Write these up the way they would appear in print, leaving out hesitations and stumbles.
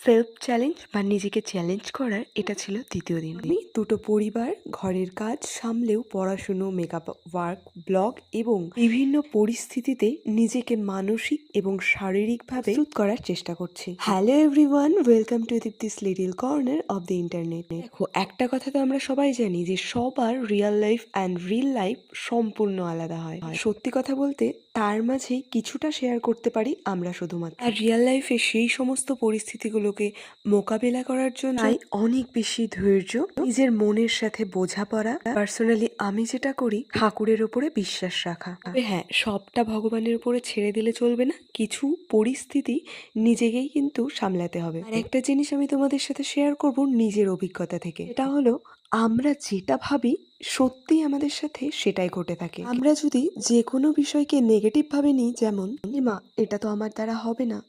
Self challenge বা নিজেকে challenge করার এটা ছিল দ্বিতীয় দিন। আমি দুটো পরিবার, ঘরের কাজ সামলেও পড়াশুনো, মেকআপ ওয়ার্ক, ব্লগ এবং বিভিন্ন পরিস্থিতিতে নিজেকে মানসিক এবং শারীরিকভাবে প্রস্তুত করার চেষ্টা করছি। Hello everyone, welcome to দীপ্তিস little corner of the internet. দেখো, একটা কথা তো আমরা সবাই জানি যে সবার real life and reel life সম্পূর্ণ আলাদা হয়। সত্যি কথা বলতে তার মাঝেই কিছুটা শেয়ার করতে পারি আমরা শুধুমাত্র। আর রিয়েল লাইফে সেই সমস্ত পরিস্থিতিগুলোকে মোকাবেলা করার জন্য অনেক বেশি ধৈর্য, নিজের মনের সাথে বোঝাপড়া। পার্সোনালি আমি যেটা করি, ঠাকুরের উপরে বিশ্বাস রাখা। তবে হ্যাঁ, সবটা ভগবানের উপরে ছেড়ে দিলে চলবে না, কিছু পরিস্থিতি নিজেকেই কিন্তু সামলাতে হবে। আর একটা জিনিস আমি তোমাদের সাথে শেয়ার করব নিজের অভিজ্ঞতা থেকে, এটা হলো আমরা যেটা ভাবি সত্যিই আমাদের সাথে সেটাই ঘটে থাকে। আমরা যদি যে কোনো বিষয়কে নেগেটিভ ভাবে নিই, যেমন এমা এটা তো আমার দ্বারা হবে না,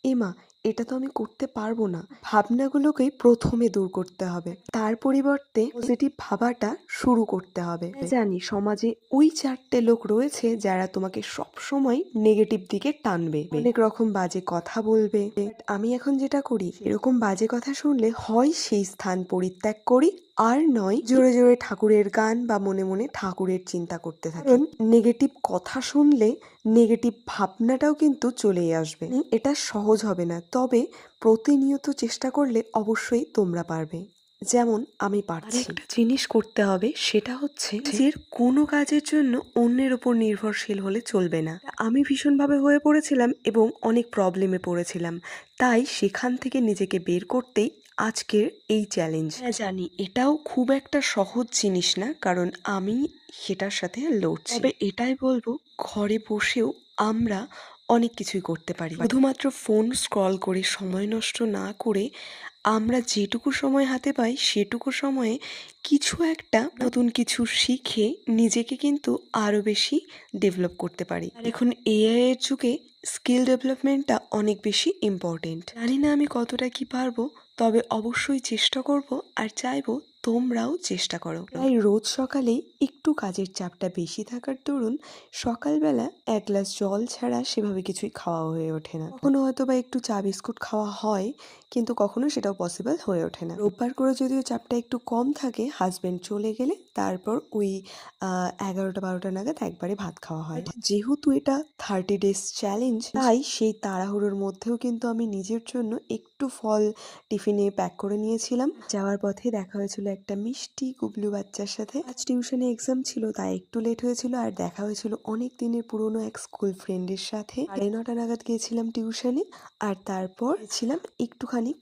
এমা এটা তো আমি করতে পারবো না, ভাবনাগুলোকে প্রথমে দূর করতে হবে। তার পরিবর্তে পজিটিভ ভাবাটা শুরু করতে হবে। জানি সমাজে ওই চারটে লোক রয়েছে যারা তোমাকে সব সময় নেগেটিভ দিকে টানবে, অনেক রকম বাজে কথা বলবে। আমি এখন যেটা করি, এরকম বাজে কথা শুনলে হয় সেই স্থান পরিত্যাগ করি, আর নয় জোরে জোরে ঠাকুরের গান বা মনে মনে ঠাকুরের চিন্তা করতে থাকি। কারণ নেগেটিভ কথা শুনলে নেগেটিভ ভাবনাটাও কিন্তু চলেই আসবে। এটা সহজ হবে না, তবে প্রতিনিয়ত চেষ্টা করলে অবশ্যই তোমরা পারবে, যেমন আমি পারছি। একটা জিনিস করতে হবে, সেটা হচ্ছে নিজের কোনো কাজের জন্য অন্যের উপর নির্ভরশীল হলে চলবে না। আমি ভীষণভাবে হয়ে পড়েছিলাম এবং অনেক প্রবলেমে পড়েছিলাম, তাই সেখান থেকে নিজেকে বের করতেই আজকের এই চ্যালেঞ্জ। হ্যাঁ জানি, এটাও খুব একটা সহজ জিনিস না, কারণ আমি সেটার সাথে লড়ছি। তবে এটাই বলবো, ঘরে বসেও আমরা অনেক কিছুই করতে পারি। শুধুমাত্র ফোন স্ক্রল করে সময় নষ্ট না করে আমরা যেটুকু সময় হাতে পাই সেটুকু সময়ে কিছু একটা নতুন কিছু শিখে নিজেকে কিন্তু আরো বেশি ডেভেলপ করতে পারি। আর এখন এআই এর যুগে স্কিল ডেভেলপমেন্টটা অনেক বেশি ইম্পর্টেন্ট। জানি না আমি কতটা কি পারবো, তবে অবশ্যই চেষ্টা করব, আর চাইবো তোমরাও চেষ্টা করো। তাই রোজ সকালে একটু কাজের চাপটা বেশি থাকার দরুন সকালবেলা এক গ্লাস জল ছাড়া সেভাবে কিছুই খাওয়া হয়ে ওঠে না। কখনো হয়তো বা একটু চা বিস্কুট খাওয়া হয়, কিন্তু কখনো সেটাও পসিবল হয়ে ওঠে না। রোববার করে যদিও চাপটা একটু কম থাকে, হাজবেন্ড চলে গেলে তারপর ওই 11টা-12টা নাগাদ একবারে ভাত খাওয়া হয়। যেহেতু এটা 30 ডেজ চ্যালেঞ্জ, তাই সেই তাড়াহুড়োর মধ্যেও কিন্তু আমি নিজের জন্য একটু ফল টিফিনে প্যাক করে নিয়েছিলাম। যাওয়ার পথে দেখা হয়েছিল একটা মিষ্টি গুবলু বাচ্চার সাথে। আজ টিউশনে এক্সাম ছিল, তাই একটু লেট হয়েছিল। আর দেখা হয়েছিল অনেক দিনের পুরনো এক স্কুল ফ্রেন্ডের সাথে। 9:30 নাগাদ গিয়েছিলাম টিউশনে, আর তারপর ছিলাম একটুখানি